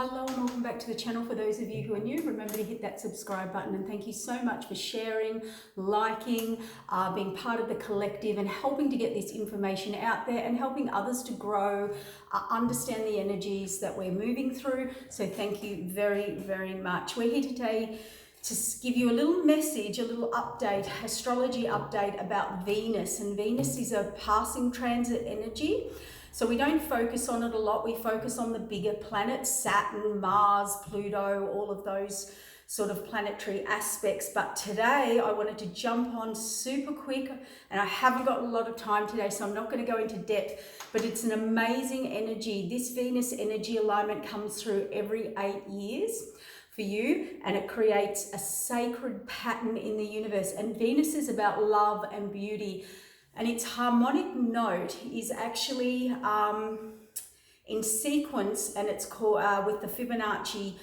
Hello and welcome back to the channel. For those of you who are new, remember to hit that subscribe button, and thank you so much for sharing, liking, being part of the collective and helping to get this information out there and helping others to grow, understand the energies that we're moving through. So thank you very, very much. We're here today to give you a little message, a little update, astrology update about Venus. And Venus is a passing transit energy. So we don't focus on it a lot. We focus on the bigger planets, Saturn, Mars, Pluto, all of those sort of planetary aspects. But today I wanted to jump on super quick, and I haven't got a lot of time today, so I'm not going to go into depth, but it's an amazing energy. This Venus energy alignment comes through every 8 years for you, and it creates a sacred pattern in the universe. And Venus is about love and beauty. And its harmonic note is actually in sequence, and it's called with the Fibonacci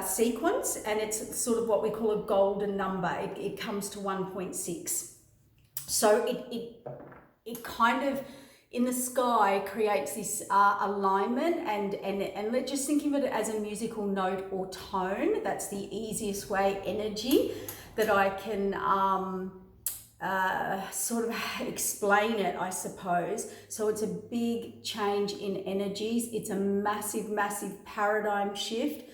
sequence, and it's sort of what we call a golden number. It comes to 1.6. So it kind of in the sky creates this alignment, and let's just think of it as a musical note or tone. That's the easiest way, energy, that I can sort of explain it, I suppose. So it's a big change in energies. It's a massive, massive paradigm shift.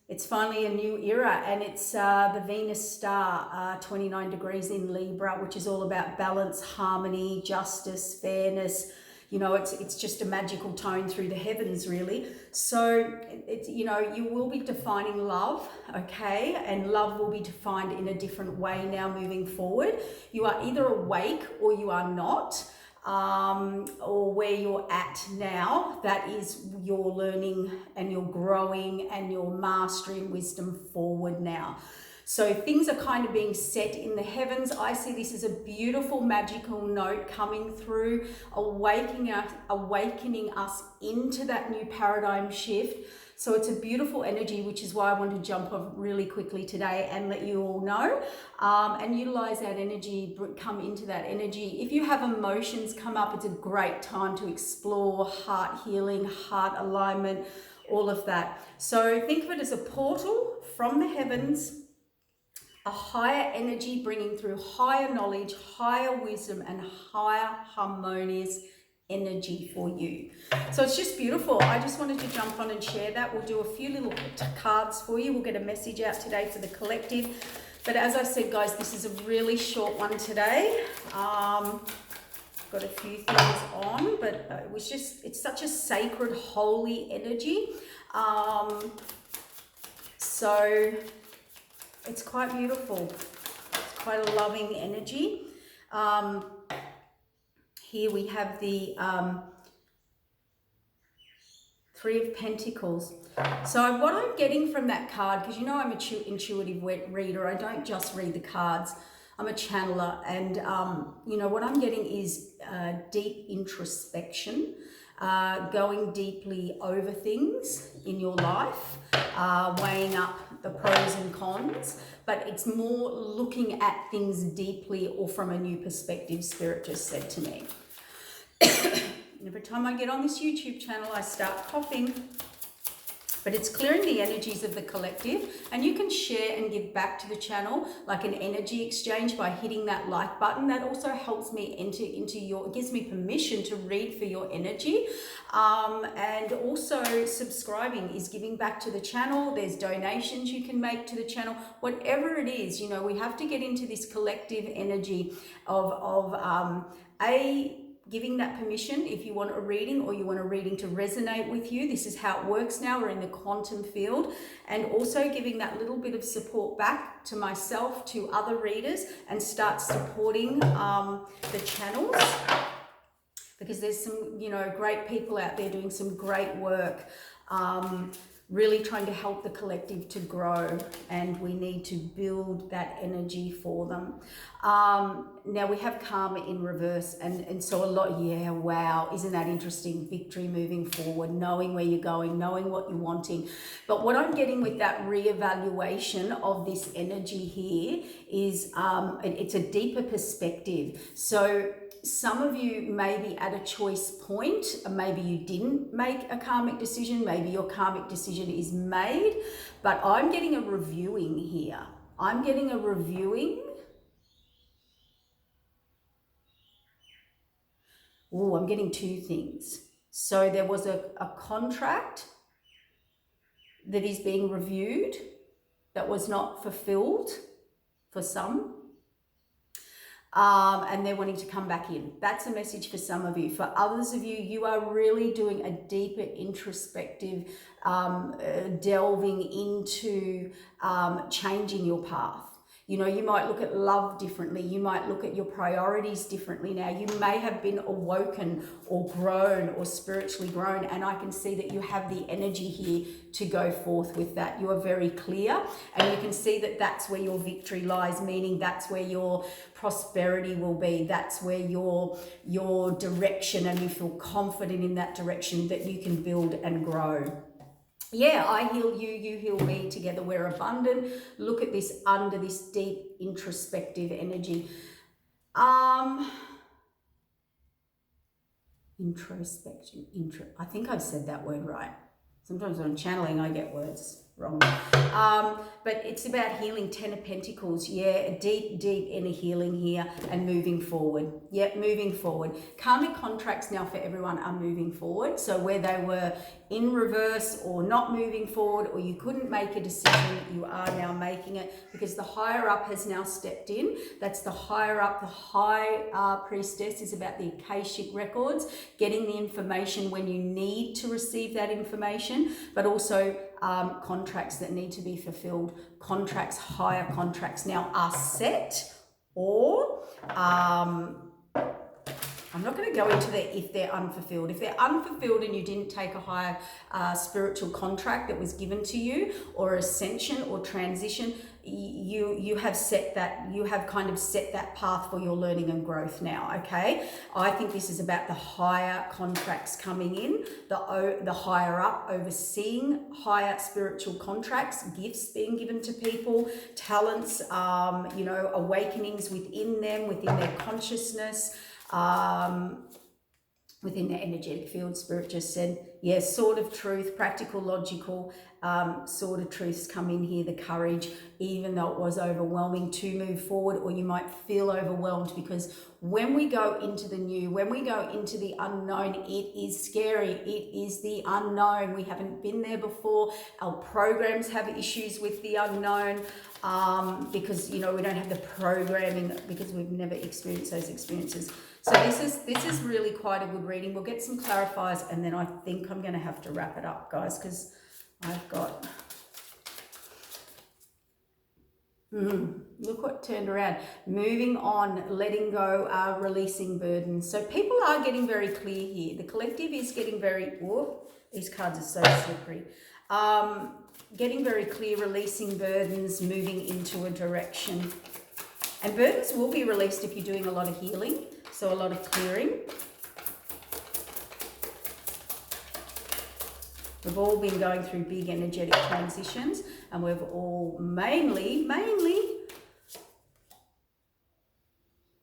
It's finally a new era, and it's the Venus star, 29 degrees in Libra, which is all about balance, harmony, justice, fairness. You know, it's just a magical tone through the heavens, really. So it's, you know, you will be defining love, okay? And love will be defined in a different way now moving forward. You are either awake or you are not, or where you're at now, that is your learning and your growing and your mastering wisdom forward now. So things are kind of being set in the heavens. I see this as a beautiful magical note coming through, awakening us into that new paradigm shift. So it's a beautiful energy, which is why I want to jump on really quickly today and let you all know and utilize that energy, come into that energy. If you have emotions come up, it's a great time to explore heart healing, heart alignment, all of that. So think of it as a portal from the heavens, a higher energy bringing through higher knowledge, higher wisdom, and higher harmonious energy for you. So it's just beautiful. I just wanted to jump on and share that. We'll do a few little cards for you. We'll get a message out today for the collective. But as I said, guys, this is a really short one today. Got a few things on, but it's such a sacred, holy energy. So it's quite beautiful. It's quite a loving energy. Here we have the Three of Pentacles. So what I'm getting from that card, because you know I'm an intuitive reader, I don't just read the cards. I'm a channeler, and you know what I'm getting is deep introspection, going deeply over things in your life, weighing up the pros and cons, but it's more looking at things deeply or from a new perspective, Spirit just said to me. Every time I get on this YouTube channel, I start coughing. But it's clearing the energies of the collective, and you can share and give back to the channel like an energy exchange by hitting that like button. That also helps me enter into your, gives me permission to read for your energy. And also subscribing is giving back to the channel. There's donations you can make to the channel. Whatever it is, you know, we have to get into this collective energy of giving that permission if you want a reading or you want a reading to resonate with you. This is how it works now. We're in the quantum field. And also giving that little bit of support back to myself, to other readers, and start supporting the channels. Because there's some, you know, great people out there doing some great work, really trying to help the collective to grow, and we need to build that energy for them. Now we have karma in reverse, and so a lot, yeah, wow, isn't that interesting? Victory moving forward, knowing where you're going, knowing what you're wanting. But what I'm getting with that reevaluation of this energy here is it's a deeper perspective. So some of you may be at a choice point. Maybe you didn't make a karmic decision. Maybe your karmic decision is made. But I'm getting a reviewing here. I'm getting a reviewing. Oh, I'm getting two things. So there was a contract that is being reviewed that was not fulfilled for some. And they're wanting to come back in. That's a message for some of you. For others of you, you are really doing a deeper introspective delving into changing your path. You know, you might look at love differently. You might look at your priorities differently now. You may have been awoken or grown or spiritually grown, and I can see that you have the energy here to go forth with that. You are very clear, and you can see that that's where your victory lies, meaning that's where your prosperity will be. That's where your direction, and you feel confident in that direction that you can build and grow. Yeah, I heal you, you heal me, together we're abundant. Look at this under this deep introspective energy. Introspection, I think I've said that word right. Sometimes when I'm channeling, I get words wrong. But it's about healing. 10 of Pentacles. Yeah, deep inner healing here and moving forward. Yep, moving forward. Karmic contracts now for everyone are moving forward. So where they were in reverse or not moving forward, or you couldn't make a decision, you are now making it, because the higher up has now stepped in. That's the higher up. The high priestess is about the Akashic records, getting the information when you need to receive that information, but also contracts that need to be fulfilled. Contracts, higher contracts now are set, or I'm not going to go into if they're unfulfilled. If they're unfulfilled and you didn't take a higher spiritual contract that was given to you, or ascension or transition, you have set that, you have kind of set that path for your learning and growth now, okay? I think this is about the higher contracts coming in, the higher up, overseeing higher spiritual contracts, gifts being given to people, talents, you know, awakenings within them, within their consciousness, within the energetic field. Spirit just said, yeah, sword of truth, practical, logical, sword of truths come in here, the courage, even though it was overwhelming to move forward, or you might feel overwhelmed, because when we go into the new, when we go into the unknown, it is scary. It is the unknown. We haven't been there before. Our programs have issues with the unknown, because, you know, we don't have the programming, because we've never experienced those experiences. So this is really quite a good reading. We'll get some clarifiers, and then I think I'm going to have to wrap it up, guys, because I've got... look what turned around. Moving on, letting go, releasing burdens. So people are getting very clear here. The collective is getting very... Whoop, these cards are so slippery. Getting very clear, releasing burdens, moving into a direction. And burdens will be released if you're doing a lot of healing. So a lot of clearing. We've all been going through big energetic transitions, and we've all mainly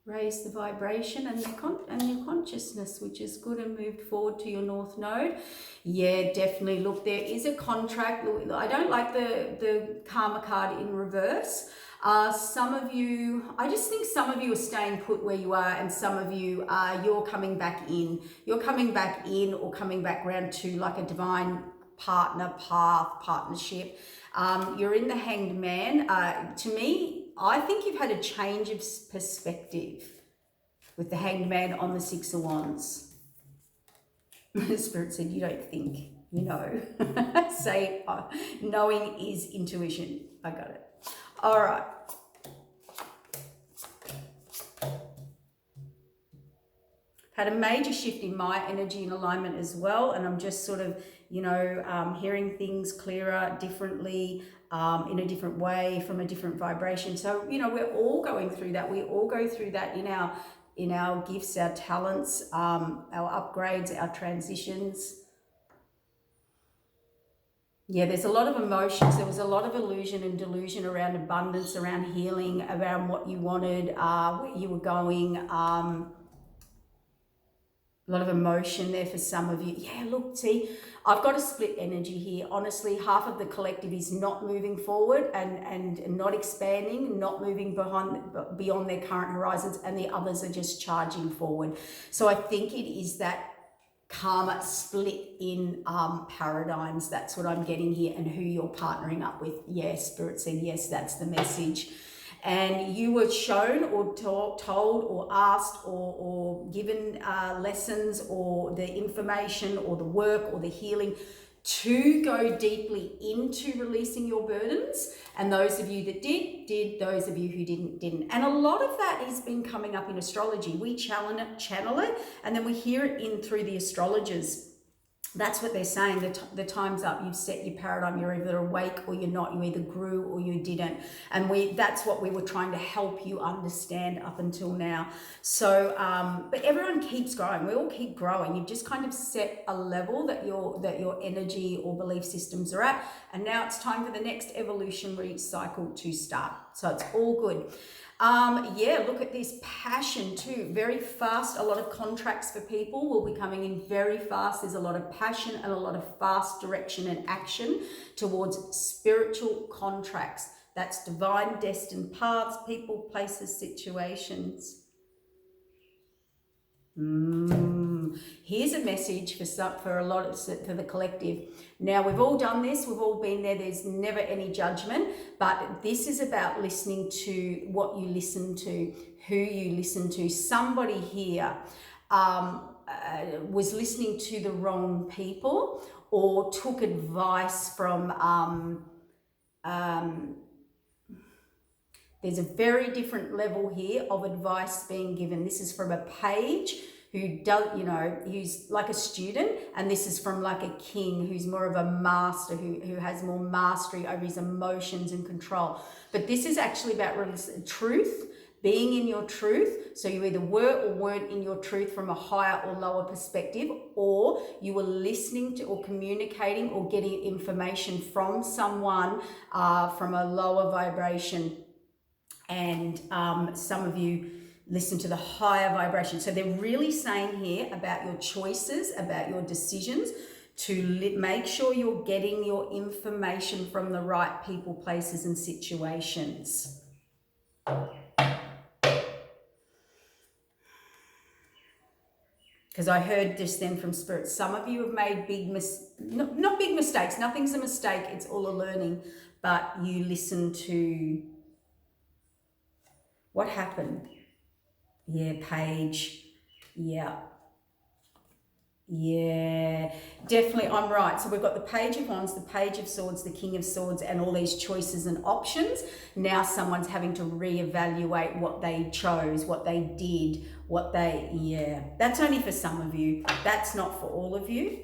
raised the vibration and your consciousness, which is good, and moved forward to your North Node. Yeah, definitely. Look, there is a contract. I don't like the Karma card in reverse. Some of you, I just think some of you are staying put where you are, and some of you you're coming back in. You're coming back in, or coming back round to like a divine partnership. You're in the Hanged Man. To me, I think you've had a change of perspective with the Hanged Man on the Six of Wands. Spirit said, you don't think, you know. Say, knowing is intuition. I got it. All right. Had a major shift in my energy and alignment as well, and I'm just sort of, you know, hearing things clearer, differently, in a different way, from a different vibration. So, you know, we're all going through that. We all go through that in our gifts, our talents, our upgrades, our transitions. Yeah, there's a lot of emotions. There was a lot of illusion and delusion around abundance, around healing, around what you wanted, where you were going. A lot of emotion there for some of you. Yeah, look, see, I've got a split energy here. Honestly, half of the collective is not moving forward and not expanding, not moving beyond their current horizons, and the others are just charging forward. So I think it is that karma split in paradigms. That's what I'm getting here, and who you're partnering up with. Yes, Spirit said yes, that's the message. And you were shown or told or asked or given lessons or the information or the work or the healing to go deeply into releasing your burdens. And those of you that did, those of you who didn't. And a lot of that has been coming up in astrology. We channel it, and then we hear it in through the astrologers. That's what they're saying. The time's up. You've set your paradigm. You're either awake or you're not. You either grew or you didn't. And that's what we were trying to help you understand up until now. So, but everyone keeps growing. We all keep growing. You've just kind of set a level that your energy or belief systems are at. And now it's time for the next evolutionary cycle to start. So it's all good. Yeah, look at this passion too. Very fast. A lot of contracts for people will be coming in very fast. There's a lot of passion and a lot of fast direction and action towards spiritual contracts. That's divine destined paths, people, places, situations. Here's a message for a lot of for the collective. Now, we've all done this, we've all been there. There's never any judgment, but this is about listening to what you listen to, who you listen to. Somebody here was listening to the wrong people or took advice from there's a very different level here of advice being given. This is from a page who does, who's like a student, and this is from like a king who's more of a master, who has more mastery over his emotions and control. But this is actually about truth, being in your truth. So you either were or weren't in your truth from a higher or lower perspective, or you were listening to or communicating or getting information from someone from a lower vibration. And some of you listen to the higher vibration. So they're really saying here about your choices, about your decisions, to make sure you're getting your information from the right people, places, and situations. Because I heard just then from Spirit, some of you have made not big mistakes. Nothing's a mistake. It's all a learning. But you listen to what happened. Yeah, page. Yeah. Yeah, definitely, I'm right. So we've got the Page of Wands, the Page of Swords, the King of Swords, and all these choices and options. Now someone's having to reevaluate what they chose, what they did, that's only for some of you. That's not for all of you.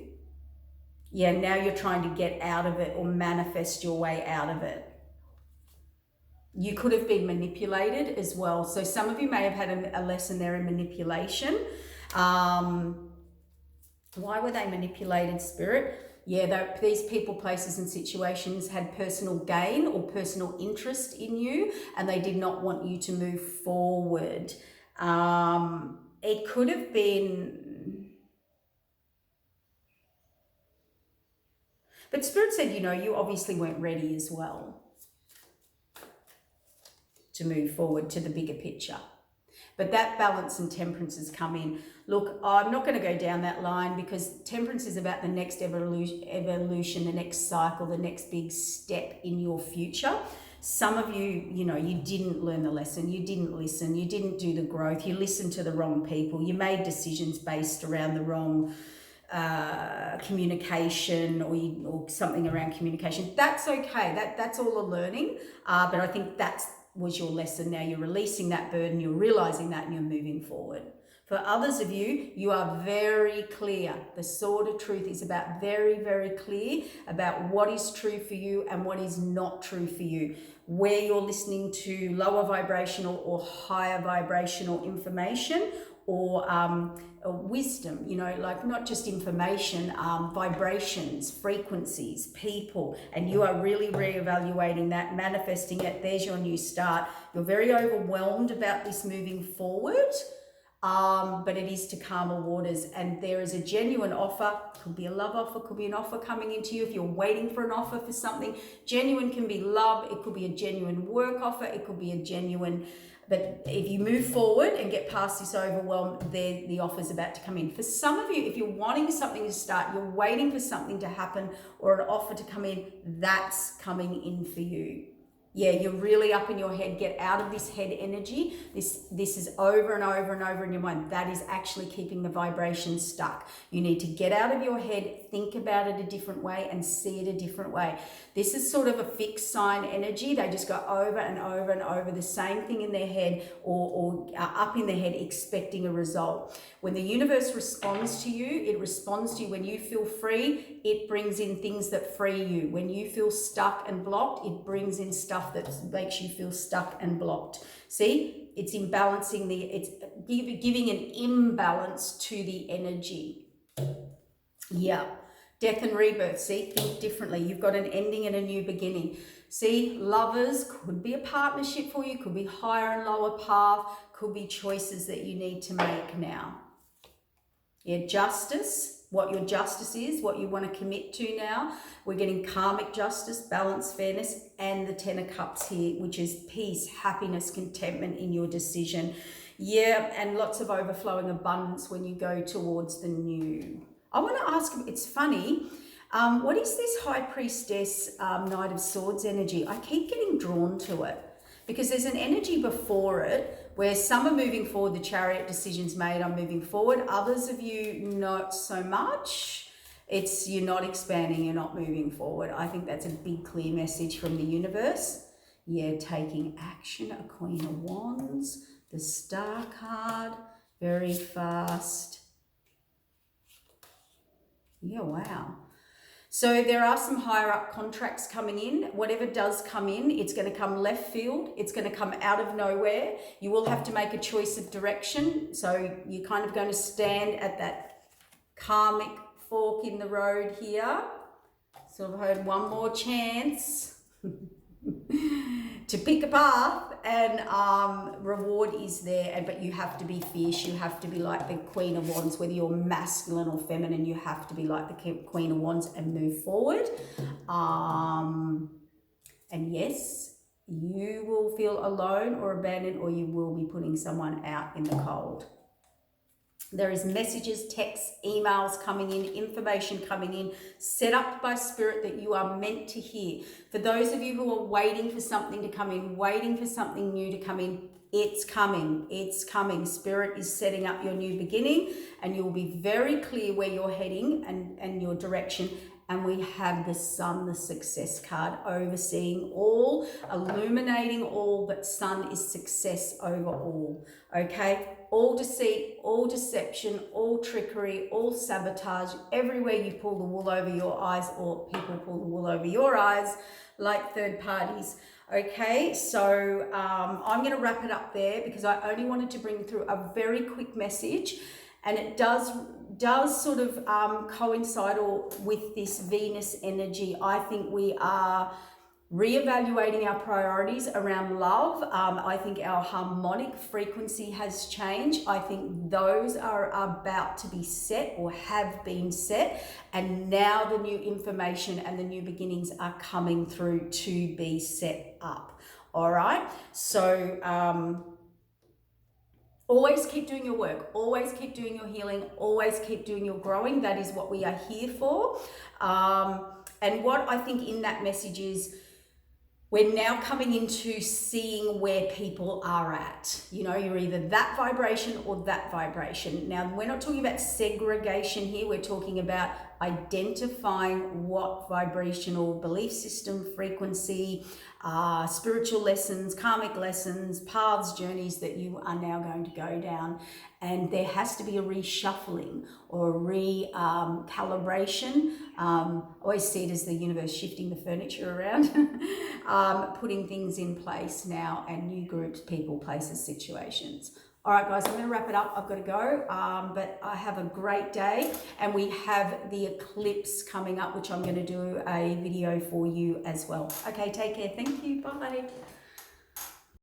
Yeah, now you're trying to get out of it or manifest your way out of it. You could have been manipulated as well. So some of you may have had a lesson there in manipulation. Why were they manipulated, Spirit? Yeah, these people, places, and situations had personal gain or personal interest in you, and they did not want you to move forward. It could have been... But Spirit said, you obviously weren't ready as well to move forward to the bigger picture. But that balance and temperance has come in. Look, I'm not going to go down that line because temperance is about the next evolution, the next cycle, the next big step in your future. Some of you, you didn't learn the lesson, you didn't listen, you didn't do the growth, you listened to the wrong people, you made decisions based around the wrong communication or something around communication. That's okay. That's all a learning. But I think that's was your lesson. Now you're releasing that burden, you're realizing that, and you're moving forward. For others of you, you are very clear. The sword of truth is about very, very clear about what is true for you and what is not true for you. Where you're listening to lower vibrational or higher vibrational information or wisdom, like not just information, vibrations, frequencies, people, and you are really reevaluating that, manifesting it. There's your new start. You're very overwhelmed about this moving forward. but it is to calmer waters, and there is a genuine offer. Could be a love offer, could be an offer coming into you if you're waiting for an offer for something. Genuine can be love, it could be a genuine work offer, it could be a genuine, but if you move forward and get past this overwhelm, the offer's about to come in. For some of you, if you're wanting something to start, you're waiting for something to happen or an offer to come in, that's coming in for you. Yeah, you're really up in your head. Get out of this head energy. This is over and over and over in your mind. That is actually keeping the vibration stuck. You need to get out of your head, think about it a different way, and see it a different way. This is sort of a fixed sign energy. They just go over and over and over the same thing in their head, or up in their head expecting a result. When the universe responds to you, it responds to you when you feel free. It brings in things that free you. When you feel stuck and blocked, it brings in stuff that makes you feel stuck and blocked. See, it's imbalancing it's giving an imbalance to the energy. Yeah. Death and rebirth. See, think differently. You've got an ending and a new beginning. See, lovers, could be a partnership for you, could be higher and lower path, could be choices that you need to make now. Yeah, justice, what your justice is, what you want to commit to now. We're getting karmic justice, balance, fairness, and the Ten of Cups here, which is peace, happiness, contentment in your decision. Yeah, and lots of overflowing abundance when you go towards the new. I want to ask, it's funny, what is this High Priestess, Knight of Swords energy? I keep getting drawn to it because there's an energy before it where some are moving forward, the Chariot, decisions made, I'm moving forward. Others of you, not so much. It's you're not expanding, you're not moving forward. I think that's a big, clear message from the universe. Yeah, taking action, a Queen of Wands, the Star card, very fast. Yeah, wow. So there are some higher up contracts coming in. Whatever does come in, it's going to come left field. It's going to come out of nowhere. You will have to make a choice of direction. So you're kind of going to stand at that karmic fork in the road here. Sort of heard one more chance to pick a path, and reward is there, but you have to be fierce. You have to be like the Queen of Wands, whether you're masculine or feminine, you have to be like the Queen of Wands and move forward. And yes, you will feel alone or abandoned, or you will be putting someone out in the cold. There is messages, texts, emails coming in, information coming in, set up by Spirit that you are meant to hear. For those of you who are waiting for something to come in, waiting for something new to come in, it's coming. It's coming. Spirit is setting up your new beginning, and you'll be very clear where you're heading and your direction. And we have the Sun, the Success card, overseeing all, illuminating all, but Sun is success over all, okay? All deceit, all deception, all trickery, all sabotage, everywhere you pull the wool over your eyes, or people pull the wool over your eyes, like third parties. Okay, so I'm going to wrap it up there because I only wanted to bring through a very quick message, and it does sort of coincide with this Venus energy. I think we are reevaluating our priorities around love. I think our harmonic frequency has changed. I think those are about to be set or have been set, and now the new information and the new beginnings are coming through to be set up. All right, so always keep doing your work, always keep doing your healing, always keep doing your growing. That is what we are here for. And what I think in that message is, we're now coming into seeing where people are at. You know, you're either that vibration or that vibration. Now, we're not talking about segregation here. We're talking about identifying what vibrational belief system, frequency, spiritual lessons, karmic lessons, paths, journeys that you are now going to go down. And there has to be a reshuffling or a recalibration. I always see it as the universe shifting the furniture around, putting things in place now, and new groups, people, places, situations. All right, guys, I'm going to wrap it up. I've got to go, but I have a great day, and we have the eclipse coming up, which I'm going to do a video for you as well. Okay, take care. Thank you. Bye.